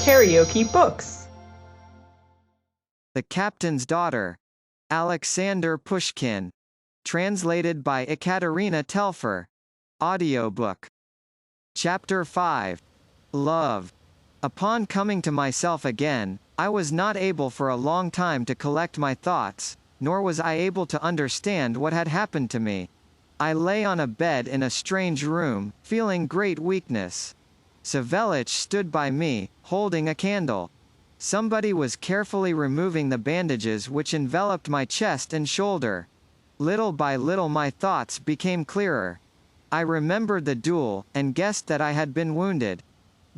KaraokeBooks. The Captain's Daughter. Aleksandr Pushkin. Translated by Ekaterina Telfer. Audiobook. Chapter 5. Love. Upon coming to myself again, I was not able for a long time to collect my thoughts, nor was I able to understand what had happened to me. I lay on a bed in a strange room, feeling great weakness. Savelich stood by me, holding a candle. Somebody was carefully removing the bandages which enveloped my chest and shoulder. Little by little my thoughts became clearer. I remembered the duel, and guessed that I had been wounded.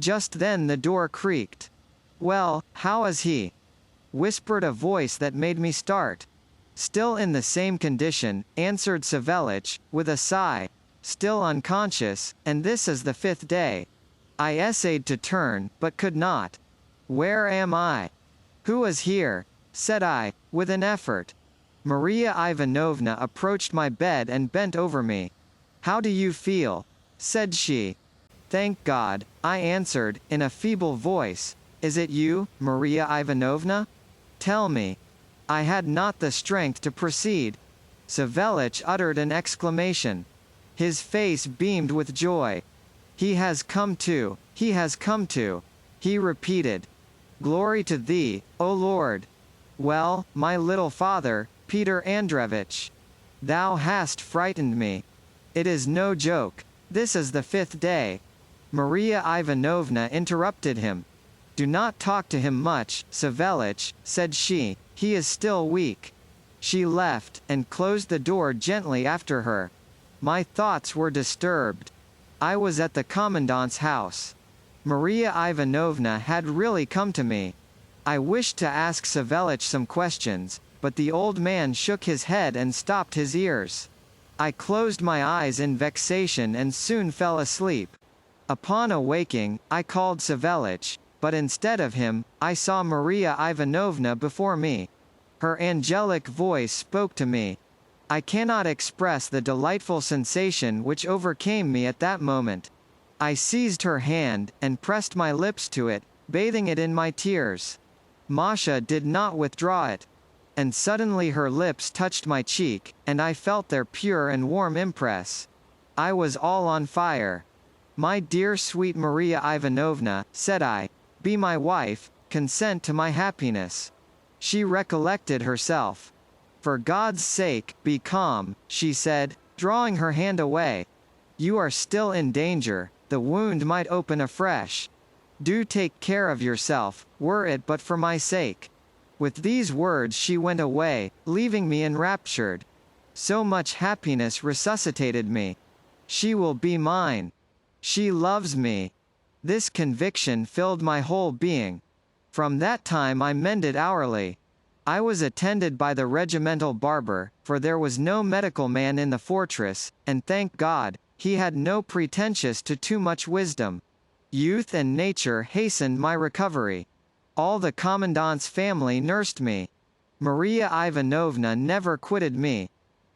Just then the door creaked. "Well, how is he?" whispered a voice that made me start. "Still in the same condition," answered Savelich, with a sigh. "Still unconscious, and this is the 5th day." I essayed to turn, but could not. "Where am I? Who is here?" said I, with an effort. Maria Ivanovna approached my bed and bent over me. "How do you feel?" said she. "Thank God," I answered, in a feeble voice. "Is it you, Maria Ivanovna? Tell me." I had not the strength to proceed. Savelich uttered an exclamation. His face beamed with joy. "He has come to, he has come to," he repeated. "Glory to thee, O Lord." "Well, my little father, Peter Andreevich. Thou hast frightened me. It is no joke. This is the 5th day." Maria Ivanovna interrupted him. "Do not talk to him much, Savelich," said she. "He is still weak." She left, and closed the door gently after her. My thoughts were disturbed. I was at the commandant's house. Maria Ivanovna had really come to me. I wished to ask Savelich some questions, but the old man shook his head and stopped his ears. I closed my eyes in vexation and soon fell asleep. Upon awaking, I called Savelich, but instead of him, I saw Maria Ivanovna before me. Her angelic voice spoke to me. I cannot express the delightful sensation which overcame me at that moment. I seized her hand, and pressed my lips to it, bathing it in my tears. Masha did not withdraw it. And suddenly her lips touched my cheek, and I felt their pure and warm impress. I was all on fire. "My dear sweet Maria Ivanovna," said I, "be my wife, consent to my happiness." She recollected herself. "For God's sake, be calm," she said, drawing her hand away. "You are still in danger, the wound might open afresh. Do take care of yourself, were it but for my sake." With these words she went away, leaving me enraptured. So much happiness resuscitated me. She will be mine. She loves me. This conviction filled my whole being. From that time I mended hourly. I was attended by the regimental barber, for there was no medical man in the fortress, and thank God, he had no pretensions to too much wisdom. Youth and nature hastened my recovery. All the commandant's family nursed me. Maria Ivanovna never quitted me.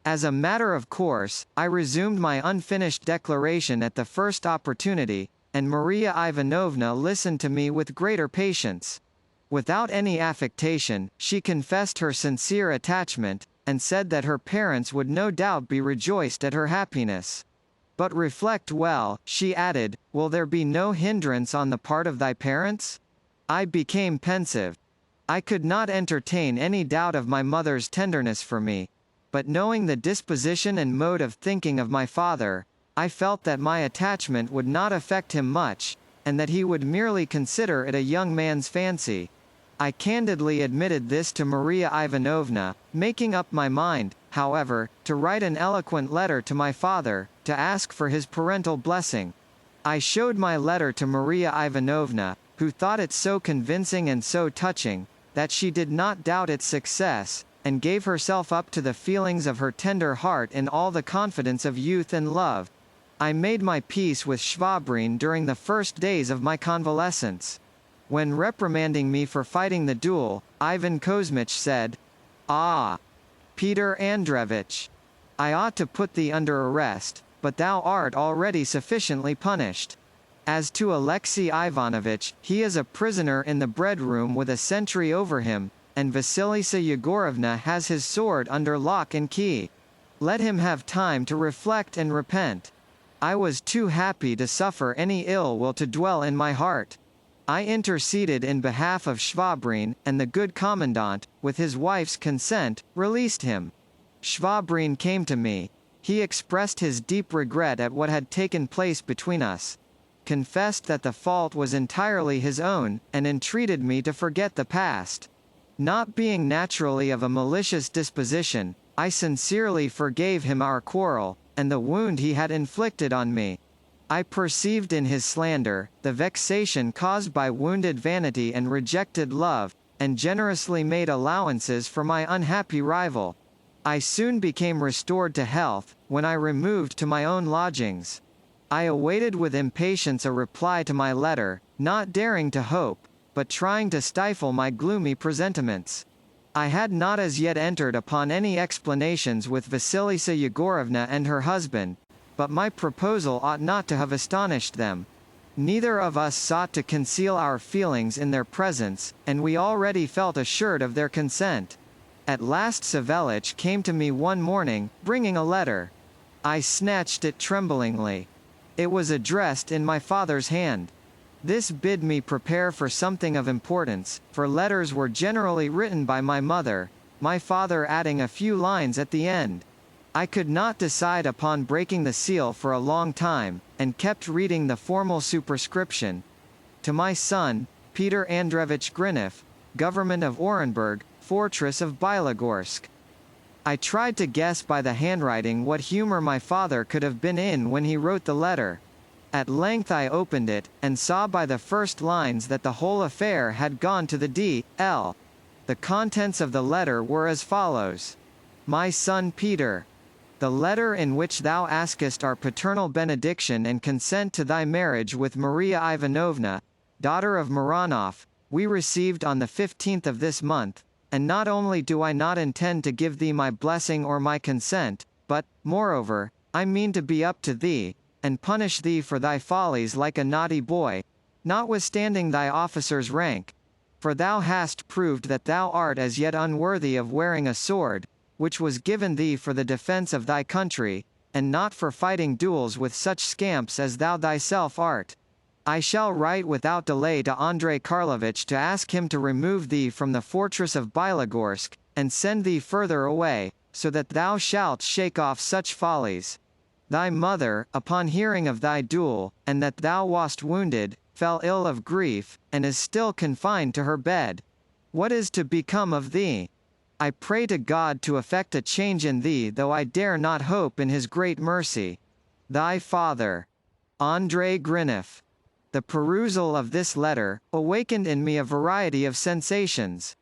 As a matter of course, I resumed my unfinished declaration at the first opportunity, and Maria Ivanovna listened to me with greater patience. Without any affectation, she confessed her sincere attachment, and said that her parents would no doubt be rejoiced at her happiness. "But reflect well," she added, "will there be no hindrance on the part of thy parents?" I became pensive. I could not entertain any doubt of my mother's tenderness for me, but knowing the disposition and mode of thinking of my father, I felt that my attachment would not affect him much, and that he would merely consider it a young man's fancy. I candidly admitted this to Maria Ivanovna, making up my mind, however, to write an eloquent letter to my father, to ask for his parental blessing. I showed my letter to Maria Ivanovna, who thought it so convincing and so touching, that she did not doubt its success, and gave herself up to the feelings of her tender heart in all the confidence of youth and love. I made my peace with Schwabrin during the first days of my convalescence. When reprimanding me for fighting the duel, Ivan Kozmich said, "Ah, Peter Andreevich, I ought to put thee under arrest, but thou art already sufficiently punished. As to Alexey Ivanovitch, he is a prisoner in the bread-room with a sentry over him, and Vasilisa Yegorovna has his sword under lock and key. Let him have time to reflect and repent. I was too happy to suffer any ill will to dwell in my heart. I interceded in behalf of Schwabrin, and the good commandant, with his wife's consent, released him. Schwabrin came to me. He expressed his deep regret at what had taken place between us, confessed that the fault was entirely his own, and entreated me to forget the past. Not being naturally of a malicious disposition, I sincerely forgave him our quarrel, and the wound he had inflicted on me. I perceived in his slander, the vexation caused by wounded vanity and rejected love, and generously made allowances for my unhappy rival. I soon became restored to health, when I removed to my own lodgings. I awaited with impatience a reply to my letter, not daring to hope, but trying to stifle my gloomy presentiments. I had not as yet entered upon any explanations with Vasilisa Yegorovna and her husband, but my proposal ought not to have astonished them. Neither of us sought to conceal our feelings in their presence, and we already felt assured of their consent. At last Savélich came to me one morning, bringing a letter. I snatched it tremblingly. It was addressed in my father's hand. This bid me prepare for something of importance, for letters were generally written by my mother, my father adding a few lines at the end. I could not decide upon breaking the seal for a long time, and kept reading the formal superscription. To my son, Peter Andreevich Grinef, Government of Orenburg, Fortress of Bilogorsk. I tried to guess by the handwriting what humor my father could have been in when he wrote the letter. At length I opened it, and saw by the first lines that the whole affair had gone to the D.L. The contents of the letter were as follows. My son Peter, the letter in which thou askest our paternal benediction and consent to thy marriage with Maria Ivanovna, daughter of Mironov, we received on the 15th of this month, and not only do I not intend to give thee my blessing or my consent, but, moreover, I mean to be up to thee, and punish thee for thy follies like a naughty boy, notwithstanding thy officer's rank. For thou hast proved that thou art as yet unworthy of wearing a sword, which was given thee for the defense of thy country, and not for fighting duels with such scamps as thou thyself art. I shall write without delay to Andrei Karlovich to ask him to remove thee from the fortress of Bilogorsk, and send thee further away, so that thou shalt shake off such follies. Thy mother, upon hearing of thy duel, and that thou wast wounded, fell ill of grief, and is still confined to her bed. What is to become of thee? I pray to God to effect a change in thee, though I dare not hope in his great mercy. Thy father, Andrei Grinef. The perusal of this letter awakened in me a variety of sensations.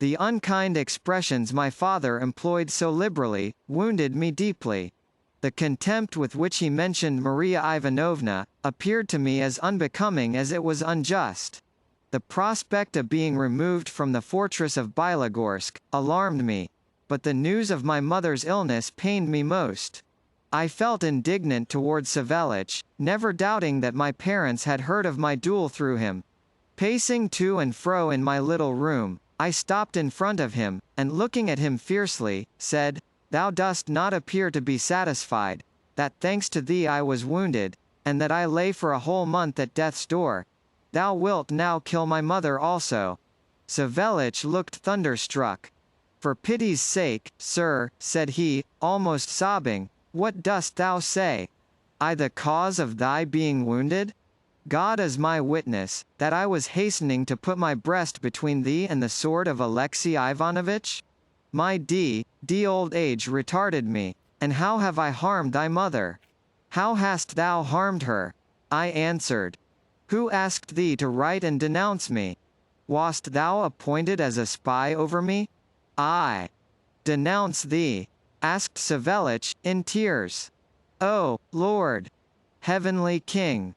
The unkind expressions my father employed so liberally wounded me deeply. The contempt with which he mentioned Maria Ivanovna appeared to me as unbecoming as it was unjust. The prospect of being removed from the fortress of Bilogorsk alarmed me, but the news of my mother's illness pained me most. I felt indignant towards Savélich, never doubting that my parents had heard of my duel through him. Pacing to and fro in my little room, I stopped in front of him, and looking at him fiercely, said, Thou dost not appear to be satisfied, that thanks to thee I was wounded, and that I lay for a whole month at death's door. Thou wilt now kill my mother also. Savélich looked thunderstruck. For pity's sake, sir, said he, almost sobbing, what dost thou say? I the cause of thy being wounded? God is my witness, that I was hastening to put my breast between thee and the sword of Alexey Ivanovitch? My old age retarded me, and how have I harmed thy mother? How hast thou harmed her? I answered. Who asked thee to write and denounce me? Wast thou appointed as a spy over me? I denounce thee, asked Savélich, in tears. O, Lord! Heavenly King!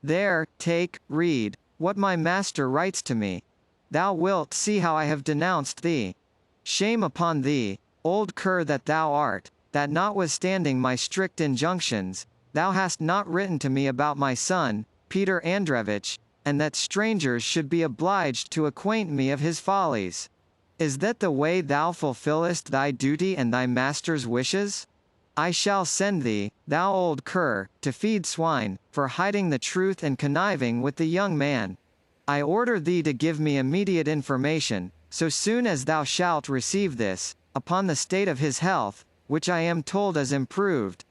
There, take, read, what my master writes to me. Thou wilt see how I have denounced thee. Shame upon thee, old cur that thou art, that notwithstanding my strict injunctions, thou hast not written to me about my son, Peter Andreevich, and that strangers should be obliged to acquaint me of his follies. Is that the way thou fulfillest thy duty and thy master's wishes? I shall send thee, thou old cur, to feed swine, for hiding the truth and conniving with the young man. I order thee to give me immediate information, so soon as thou shalt receive this, upon the state of his health, which I am told is improved.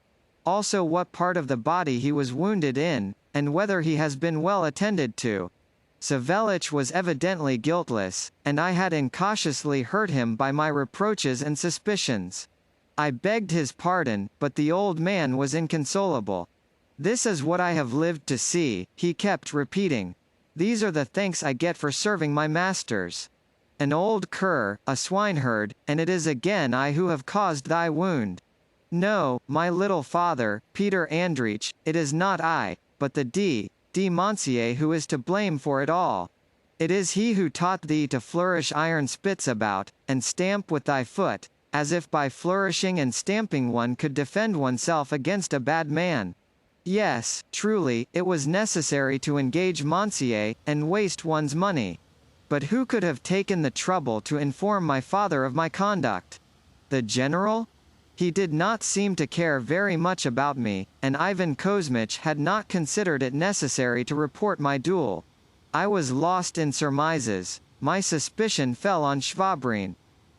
Also what part of the body he was wounded in, and whether he has been well attended to. Savelich was evidently guiltless, and I had incautiously hurt him by my reproaches and suspicions. I begged his pardon, but the old man was inconsolable. This is what I have lived to see, he kept repeating. These are the thanks I get for serving my masters. An old cur, a swineherd, and it is again I who have caused thy wound. No, my little father, Peter Andreevich, it is not I, but the D. Monsieur who is to blame for it all. It is he who taught thee to flourish iron spits about, and stamp with thy foot, as if by flourishing and stamping one could defend oneself against a bad man. Yes, truly, it was necessary to engage Monsieur, and waste one's money. But who could have taken the trouble to inform my father of my conduct? The general? He did not seem to care very much about me, and Ivan Kozmich had not considered it necessary to report my duel. I was lost in surmises. My suspicion fell on Schwabrin.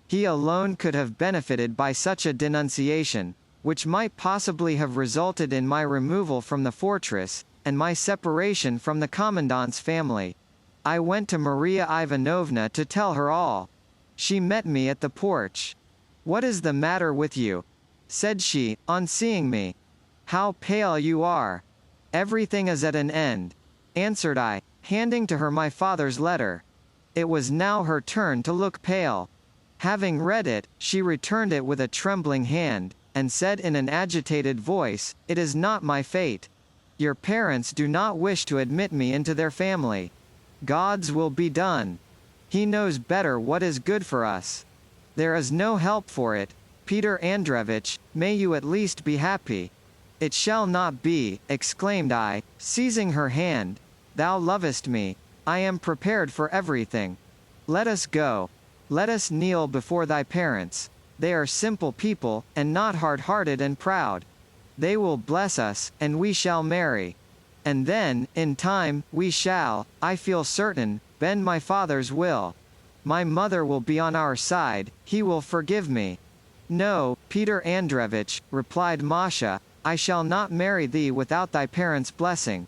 He alone could have benefited by such a denunciation, which might possibly have resulted in my removal from the fortress, and my separation from the commandant's family. I went to Maria Ivanovna to tell her all. She met me at the porch. "What is the matter with you?" said she, on seeing me. "How pale you are!" "Everything is at an end," answered I, handing to her my father's letter. It was now her turn to look pale. Having read it, she returned it with a trembling hand, and said in an agitated voice, "It is not my fate. Your parents do not wish to admit me into their family. God's will be done. He knows better what is good for us. There is no help for it. Peter Andreevich, may you at least be happy." "It shall not be," exclaimed I, seizing her hand. "Thou lovest me. I am prepared for everything. Let us go. Let us kneel before thy parents. They are simple people, and not hard-hearted and proud. They will bless us, and we shall marry. And then, in time, we shall, I feel certain, bend my father's will. My mother will be on our side, he will forgive me." "No, Peter Andreevich," replied Masha, "I shall not marry thee without thy parents' blessing.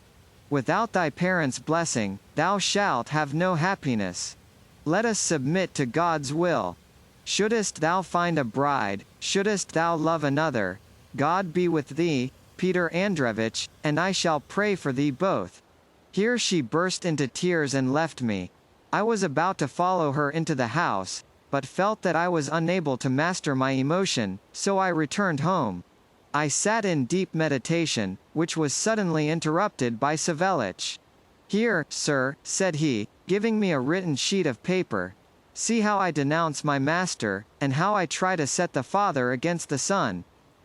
Without thy parents' blessing, thou shalt have no happiness. Let us submit to God's will. Shouldest thou find a bride, shouldest thou love another, God be with thee, Peter Andreevich, and I shall pray for thee both." Here she burst into tears and left me. I was about to follow her into the house, but felt that I was unable to master my emotion, so I returned home. I sat in deep meditation, which was suddenly interrupted by Savelich. "Here, sir," said he, giving me a written sheet of paper. "See how I denounce my master, and how I try to set the father against the son."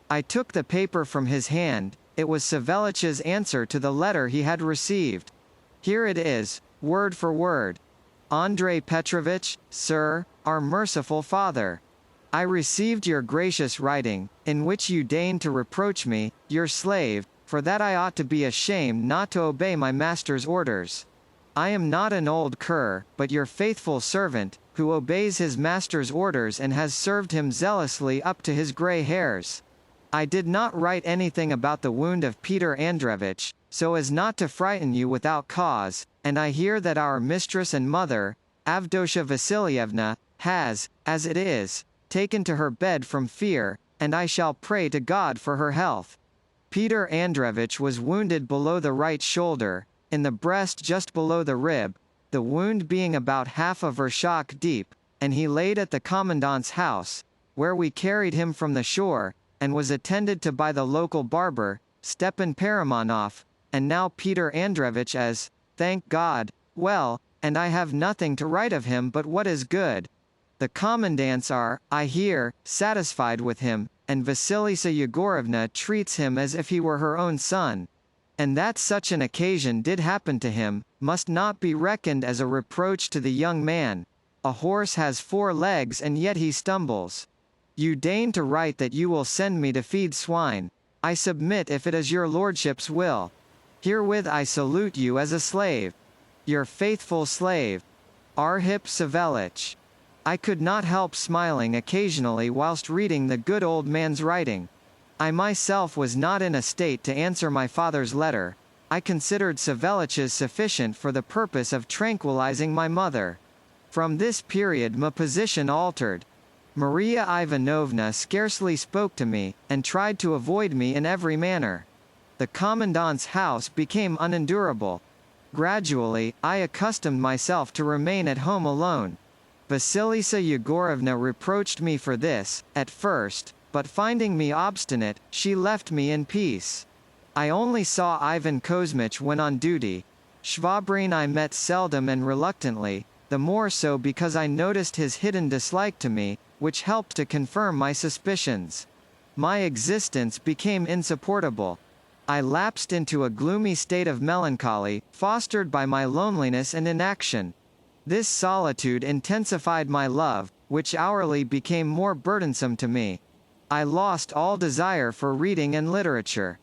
I took the paper from his hand. It was Savelich's answer to the letter he had received. Here it is, word for word. "Andrei Petrovich, sir, our merciful father. I received your gracious writing, in which you deign to reproach me, your slave, for that I ought to be ashamed not to obey my master's orders. I am not an old cur, but your faithful servant, who obeys his master's orders and has served him zealously up to his gray hairs. I did not write anything about the wound of Peter Andreevich, so as not to frighten you without cause, and I hear that our mistress and mother, Avdotya Vasilievna, has, as it is, taken to her bed from fear, and I shall pray to God for her health. Peter Andreevich was wounded below the right shoulder, in the breast just below the rib, the wound being about half a vershak deep, and he laid at the commandant's house, where we carried him from the shore, and was attended to by the local barber, Stepan Paramanov, and now Peter Andreevich is, thank God, well, and I have nothing to write of him but what is good. The commandants are, I hear, satisfied with him, and Vasilisa Yegorovna treats him as if he were her own son. And that such an occasion did happen to him, must not be reckoned as a reproach to the young man. A horse has 4 legs and yet he stumbles. You deign to write that you will send me to feed swine. I submit if it is your lordship's will. Herewith I salute you as a slave. Your faithful slave, Arhip Savelich. I could not help smiling occasionally whilst reading the good old man's writing. I myself was not in a state to answer my father's letter. I considered Savelich's sufficient for the purpose of tranquilizing my mother. From this period my position altered. Maria Ivanovna scarcely spoke to me, and tried to avoid me in every manner. The commandant's house became unendurable. Gradually, I accustomed myself to remain at home alone. Vasilisa Yegorovna reproached me for this, at first, but finding me obstinate, she left me in peace. I only saw Ivan Kozmich when on duty. Shvabrin I met seldom and reluctantly, the more so because I noticed his hidden dislike to me, which helped to confirm my suspicions. My existence became insupportable. I lapsed into a gloomy state of melancholy, fostered by my loneliness and inaction. This solitude intensified my love, which hourly became more burdensome to me. I lost all desire for reading and literature.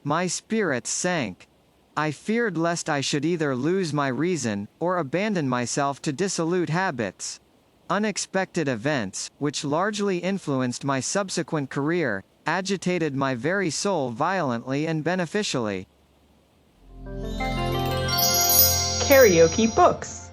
My spirits sank. I feared lest I should either lose my reason, or abandon myself to dissolute habits. Unexpected events, which largely influenced my subsequent career, agitated my very soul violently and beneficially. KaraokeBooks.